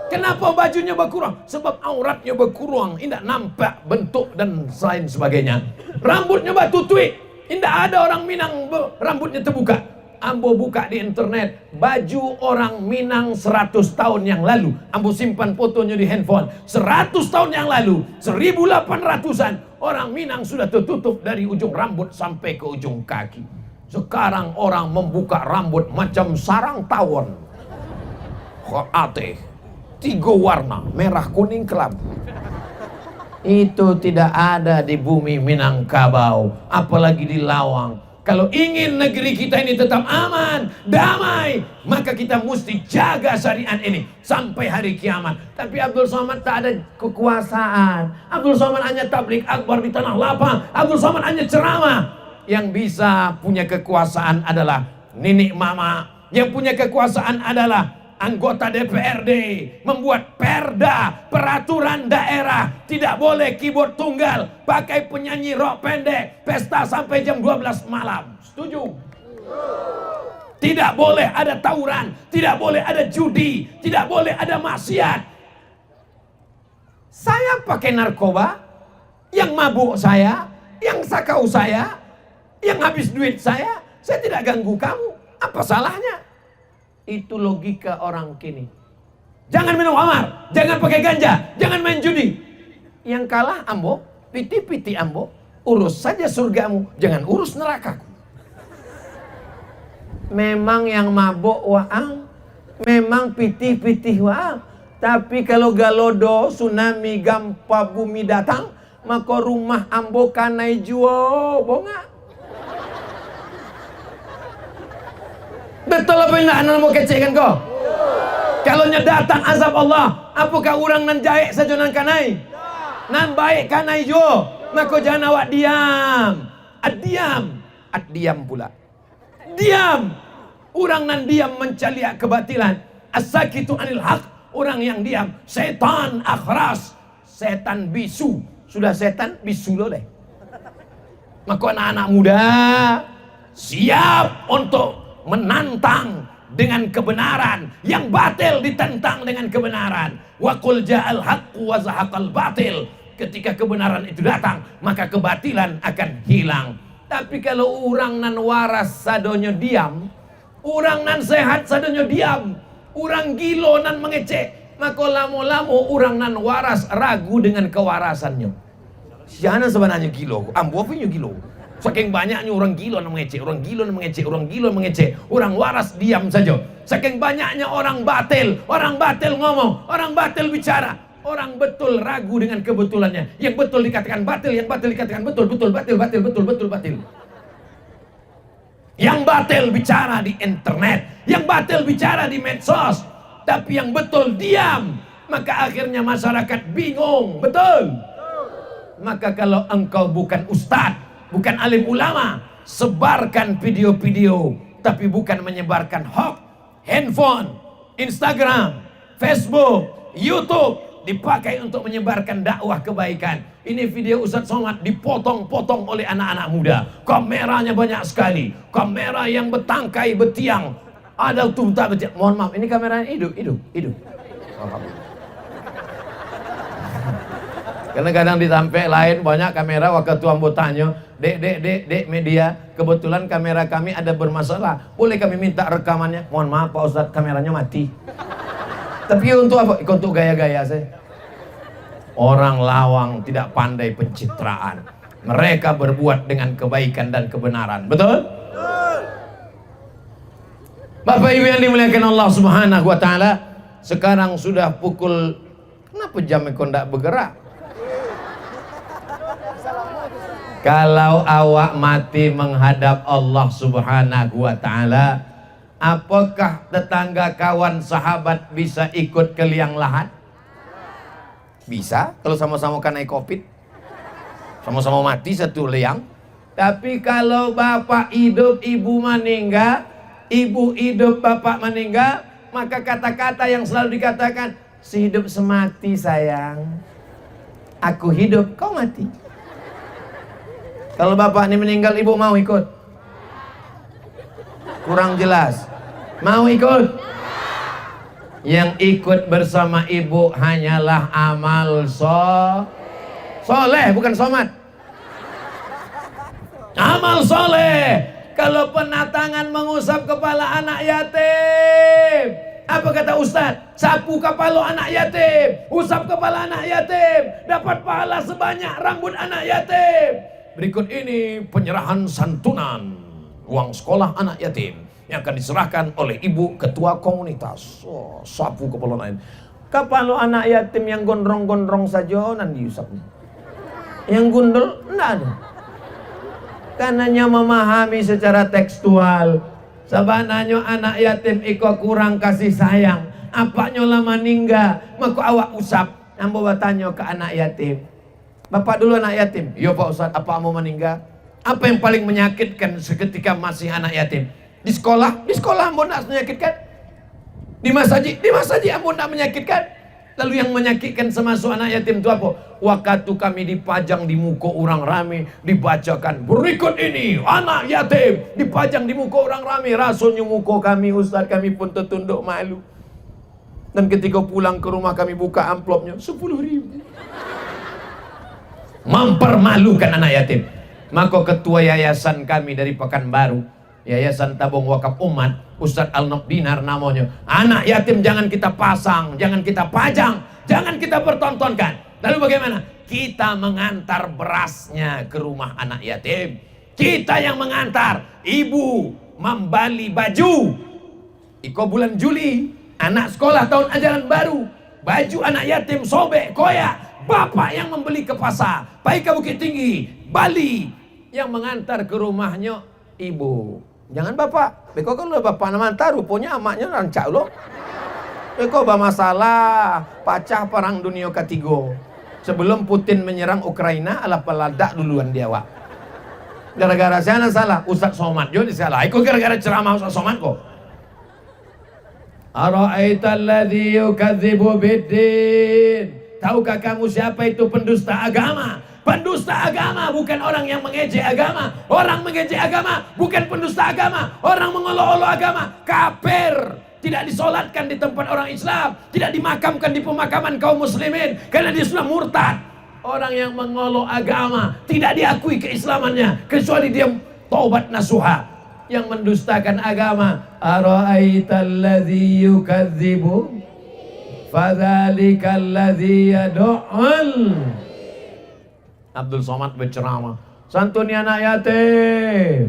Kenapa bajunya berkurang? Sebab auratnya berkurang, indak nampak bentuk dan lain sebagainya. Rambutnya batutui. Indak ada orang Minang rambutnya terbuka. Ambo buka di internet baju orang Minang 100 tahun yang lalu. Ambo simpan fotonya di handphone. 100 tahun yang lalu, 1800-an, orang Minang sudah tertutup dari ujung rambut sampai ke ujung kaki. Sekarang orang membuka rambut macam sarang tawon. Khoate 3 warna, merah, kuning, kelabu. Itu tidak ada di bumi Minangkabau, apalagi di Lawang. Kalau ingin negeri kita ini tetap aman, damai, maka kita mesti jaga syariat ini sampai hari kiamat. Tapi Abdul Somad tak ada kekuasaan. Abdul Somad hanya tablik akbar di tanah lapang. Abdul Somad hanya ceramah. Yang bisa punya kekuasaan adalah nenek mama. Yang punya kekuasaan adalah anggota DPRD, membuat perda, peraturan daerah, tidak boleh keyboard tunggal, pakai penyanyi rock pendek, pesta sampai jam 12 malam. Setuju? Tidak boleh ada tawuran, tidak boleh ada judi, tidak boleh ada maksiat. Saya pakai narkoba, yang mabuk saya, yang sakau saya, yang habis duit saya tidak ganggu kamu. Apa salahnya? Itu logika orang kini. Jangan minum khamar, jangan pakai ganja, jangan main judi. Yang kalah ambo, piti-piti ambo, urus saja surgamu, jangan urus nerakaku. Memang yang mabok waang, memang piti-piti waang. Tapi kalau galodo, tsunami, gempa bumi datang, maka rumah ambo kanai juo, bonga. Betul apa yang nak mau kecekkan kau? Kalau datang azab Allah, apakah orang nan jaik saja nan kanai? Nan baik kanai jo, maka jangan awak diam. Diam pula. Diam. Orang nan diam mencaliak kebatilan. As-sakitu anil haq. Orang yang diam, setan akhras, setan bisu. Sudah setan bisu lo deh. Maka anak-anak muda siap untuk menantang dengan kebenaran, yang batil ditentang dengan kebenaran. Wa qul ja'al haqqu wa zahaqal batil. Ketika kebenaran itu datang, maka kebatilan akan hilang. Tapi kalau orang nan waras sadonyo diam, orang nan sehat sadonyo diam, orang gilo nan mengecek, maka lamo-lamo orang nan waras ragu dengan kewarasannya. Siapa sebenarnya gilo? Ambo punya gilo. Saking banyaknya orang gila yang mengecek, orang gila yang mengecek, orang gila yang mengecek, orang waras diam saja. Saking banyaknya orang batil ngomong, orang batil bicara, Orang betul ragu dengan kebetulannya. Yang betul dikatakan batil, yang batil dikatakan betul, betul, batil, batil, betul, betul, batil. Yang batil bicara di internet, yang batil bicara di medsos, tapi yang betul diam. Maka akhirnya masyarakat bingung, betul? Maka kalau engkau bukan ustadz, bukan alim ulama, sebarkan video-video, tapi bukan menyebarkan hoax. Handphone, Instagram, Facebook, YouTube dipakai untuk menyebarkan dakwah kebaikan. Ini video Ustadz Somad dipotong-potong oleh anak-anak muda. Kameranya banyak sekali. Kamera yang bertangkai, bertiang. Ada tuntah bertiang. Mohon maaf, ini kameranya hidup. Karena kadang ditampil lain banyak kamera, waktu tuan bertanya, dek media, kebetulan kamera kami ada bermasalah. Boleh kami minta rekamannya? Mohon maaf Pak Ustadz, kameranya mati. Tapi untuk apa? Untuk gaya-gaya saya. Orang lawang tidak pandai pencitraan. Mereka berbuat dengan kebaikan dan kebenaran. Betul? Bapak Ibu yang dimuliakan Allah Subhanahu wa taala, sekarang sudah pukul, kenapa jamnya kok tidak bergerak? Kalau awak mati menghadap Allah Subhanahu wa taala, apakah tetangga, kawan, sahabat bisa ikut ke liang lahat? Bisa, kalau sama-sama kena COVID, sama-sama mati satu liang. Tapi kalau bapak hidup, ibu meninggal, ibu hidup, bapak meninggal, maka kata-kata yang selalu dikatakan, si hidup semati sayang, aku hidup, kau mati. Kalau bapak ini meninggal, ibu mau ikut? Kurang jelas. Mau ikut? Yang ikut bersama ibu hanyalah amal soleh, bukan somat. Amal soleh. Kalau penatangan mengusap kepala anak yatim, apa kata Ustadz? Sapu kepala anak yatim, usap kepala anak yatim, dapat pahala sebanyak rambut anak yatim. Berikut ini penyerahan santunan uang sekolah anak yatim yang akan diserahkan oleh ibu ketua komunitas. Oh, sapu kepala anak yatim. Kepala anak yatim yang gondrong-gondrong saja nanti diusapnya. Yang gundul enggak ada. Karenanya memahami secara tekstual. Sebenarnya anak yatim iko kurang kasih sayang. Apaknya lama meninggal, maka awak usap. Ambo bertanya ke anak yatim. Bapak dulu anak yatim. Yo Pak Ustaz, apa mau meninggal? Apa yang paling menyakitkan seketika masih anak yatim? Di sekolah ambo nak menyakitkan. Di masjid ambo nak menyakitkan. Lalu yang menyakitkan semasa anak yatim itu apa? Waktu kami dipajang di muka orang ramai, dibacakan berikut ini anak yatim, dipajang di muka orang ramai. Rasanya muka kami Ustaz, kami pun tertunduk malu. Dan ketika pulang ke rumah kami buka amplopnya 10.000. Mempermalukan anak yatim. Maka ketua yayasan kami dari Pekanbaru, Yayasan Tabung Wakaf Umat, Ustadz Al-Nokdinar namanya. Anak yatim jangan kita pasang, jangan kita pajang, jangan kita pertontonkan. Lalu bagaimana? Kita mengantar berasnya ke rumah anak yatim. Kita yang mengantar. Ibu membeli baju. Iko bulan Juli, anak sekolah tahun ajaran baru. Baju anak yatim sobek, koyak. Bapak yang membeli ke pasar. Baik ke Bukit Tinggi, Bali. Yang mengantar ke rumahnya ibu. Jangan bapak. Beko kalau bapak mengantar, rupanya amaknya rancak loh. Beko bermasalah. Pacah perang dunia ketiga. Sebelum Putin menyerang Ukraina, ala peladak duluan dia wak. Gara-gara saya salah, Ustadz Somad juga salah. Ikut gara-gara ceramah Ustadz Somad kok. Ara'aital ladzi yukadzibu biddin. Tahukah kamu siapa itu pendusta agama? Pendusta agama bukan orang yang mengejek agama. Orang mengejek agama bukan pendusta agama. Orang mengolok-olok agama, kafir. Tidak disolatkan di tempat orang Islam, tidak dimakamkan di pemakaman kaum muslimin karena dia sudah murtad. Orang yang mengolok agama tidak diakui keislamannya kecuali dia taubat nasuha. Yang mendustakan agama, ara'aital ladzi yukadzibu fadzalikal ladzi yad'ul. Abdul Somad berceramah, santuni anak yatim.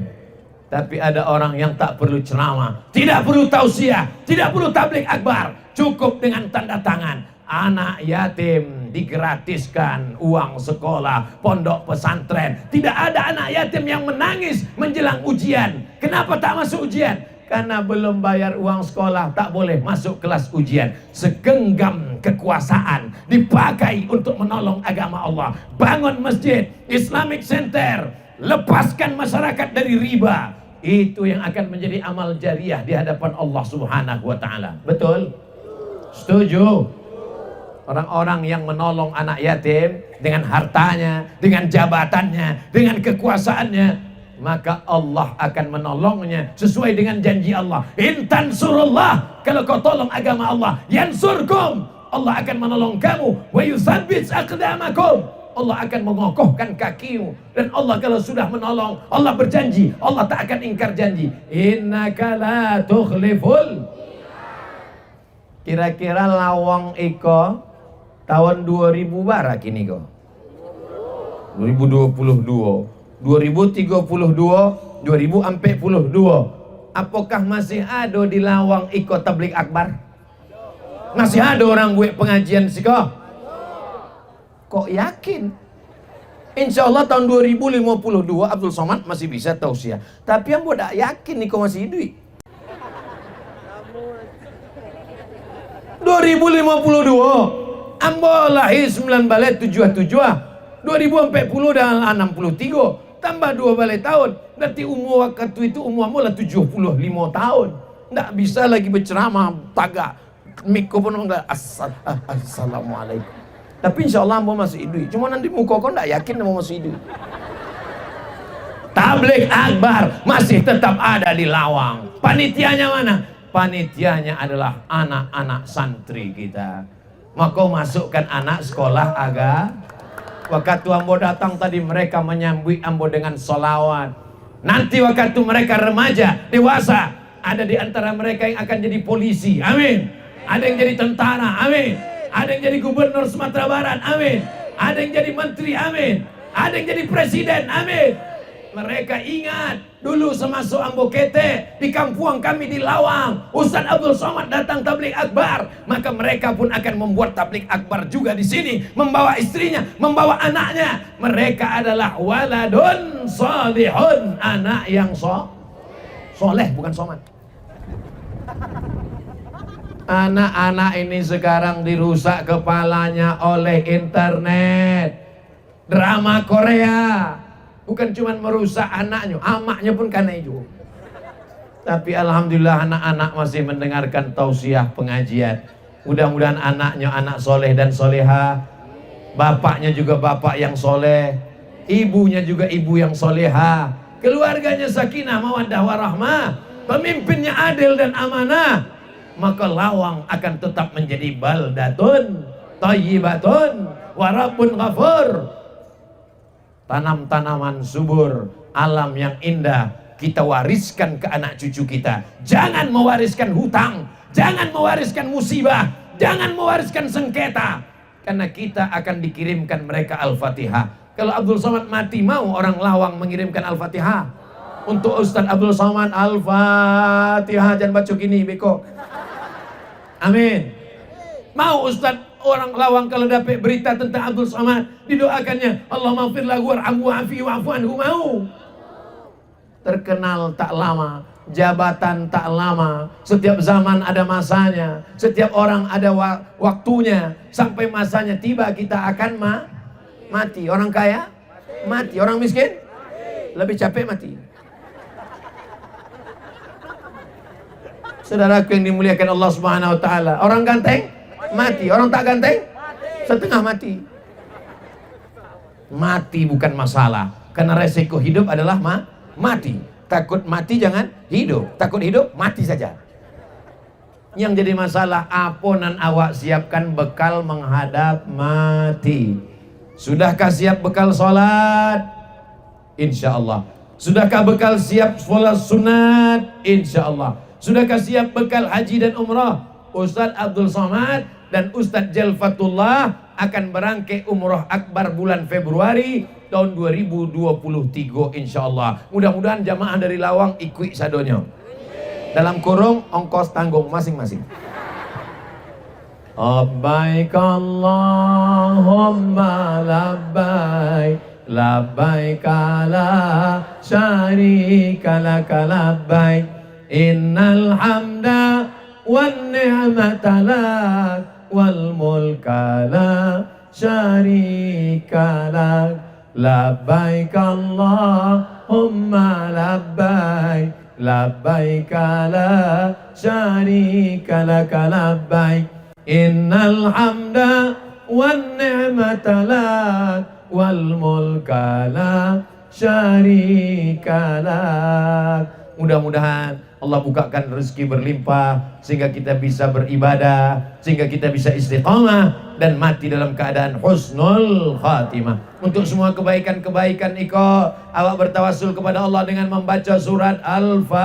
Tapi ada orang yang tak perlu ceramah, tidak perlu tausiah, tidak perlu tabligh akbar, cukup dengan tanda tangan. anak yatim digratiskan uang sekolah, pondok pesantren. Tidak ada anak yatim yang menangis menjelang ujian. Kenapa tak masuk ujian? Karena belum bayar uang sekolah, tak boleh masuk kelas ujian. Segenggam kekuasaan dipakai untuk menolong agama Allah. Bangun masjid, Islamic Center, lepaskan masyarakat dari riba. Itu yang akan menjadi amal jariah di hadapan Allah Subhanahu wa taala. Betul? Setuju? Orang-orang yang menolong anak yatim dengan hartanya, dengan jabatannya, dengan kekuasaannya, maka Allah akan menolongnya sesuai dengan janji Allah. Intan surullah, kalau kau tolong agama Allah, yansurkum, Allah akan menolong kamu. Wa yuthabbit aqdamakum, Allah akan mengokohkan kakimu. Dan Allah kalau sudah menolong, Allah berjanji, Allah tak akan ingkar janji. Innaka la tukhliful. Kira-kira lawang iko tahun 2000 barak ini kok 2022, 2032, 2042. Apakah masih ada di lawang ikut tablik akbar? Masih ada orang buat pengajian sih kok? Kok yakin? Insya Allah tahun 2052 Abdul Somad masih bisa tausiah. Tapi yang bodak yakin nih kok masih hidup. 2052 Ambo lahir 9 balai 77, 2040 dan 63, tambah 2 balai tahun. Berarti umur waktu itu umur ambo lah 75 tahun. Nggak bisa lagi berceramah, tagak mikrofon enggak. Assalamualaikum. Tapi insya Allah ambo masih hidup. Cuma nanti muka kau nggak yakin ambo masih hidup. Tabligh akbar masih tetap ada di lawang. Panitianya mana? Panitianya adalah anak-anak santri kita. Maka masukkan anak sekolah agama. Waktu ambo datang tadi mereka menyambut ambo dengan solawat. Nanti waktu mereka remaja, dewasa, ada di antara mereka yang akan jadi polisi, amin. Ada yang jadi tentara, amin. Ada yang jadi gubernur Sumatera Barat, amin. Ada yang jadi menteri, amin. Ada yang jadi presiden, amin. Mereka ingat dulu semasuk ambo kete di kampung kami di Lawang, Ustaz Abdul Somad datang tabligh akbar, maka mereka pun akan membuat tabligh akbar juga di sini, membawa istrinya, membawa anaknya. Mereka adalah waladun salihun, anak yang soleh, bukan somad. Anak-anak ini sekarang dirusak kepalanya oleh internet, drama Korea. Bukan cuma merusak anaknya, amaknya pun karena itu. Tapi alhamdulillah anak-anak masih mendengarkan tausiah pengajian. Mudah-mudahan anaknya anak soleh dan soleha, bapaknya juga bapak yang soleh, ibunya juga ibu yang soleha, keluarganya sakinah mawaddah warahmah, pemimpinnya adil dan amanah. Maka Lawang akan tetap menjadi baldatun thayyibatun wa rabbun ghafur. Tanam-tanaman subur, alam yang indah kita wariskan ke anak cucu kita. Jangan mewariskan hutang, jangan mewariskan musibah, jangan mewariskan sengketa, karena kita akan dikirimkan mereka Al-Fatihah. Kalau Abdul Somad mati, mau orang Lawang mengirimkan Al-Fatihah? Untuk Ustaz Abdul Somad, Al-Fatihah, jangan baca gini beko. Amin. Mau Ustaz orang Lawang kalau dapat berita tentang Abdul Somad, didoakannya Allah maghfir lahu warhamhu wa'afi wa'fu anhu, mau? Terkenal tak lama, jabatan tak lama, setiap zaman ada masanya, setiap orang ada waktunya, sampai masanya tiba kita akan mati. Orang kaya mati, orang miskin lebih capek mati. Saudaraku yang dimuliakan Allah Subhanahu wa taala, orang ganteng mati, orang tak ganteng setengah mati. Mati bukan masalah, karena resiko hidup adalah mati. Takut mati jangan hidup, takut hidup mati saja. Yang jadi masalah, aponan awak siapkan bekal menghadap mati. Sudahkah siap bekal sholat? Insya Allah. Sudahkah bekal siap sholat sunat? Insya Allah. Sudahkah siap bekal haji dan umrah? Ustaz Abdul Somad dan Ustaz Jalfatullah akan berangkai umrah akbar bulan Februari tahun 2023 insya Allah. Mudah-mudahan jamaah dari Lawang ikut sadonya. Dalam kurung ongkos tanggung masing-masing. labbaik Allahumma labbaik, labbaik la syarika laka labbaik, innal hamda wan ni'mata lak wal mulka la syarika lak, labbaik Allahumma labbaik, labbaik la syarika laka labbaik, innal hamda wan ni'mata lak wal mulka la syarika lak. Mudah-mudahan Allah bukakan rezeki berlimpah sehingga kita bisa beribadah, sehingga kita bisa istiqamah dan mati dalam keadaan husnul khatimah. Untuk semua kebaikan-kebaikan awak bertawassul kepada Allah dengan membaca surat Al-Fatihah.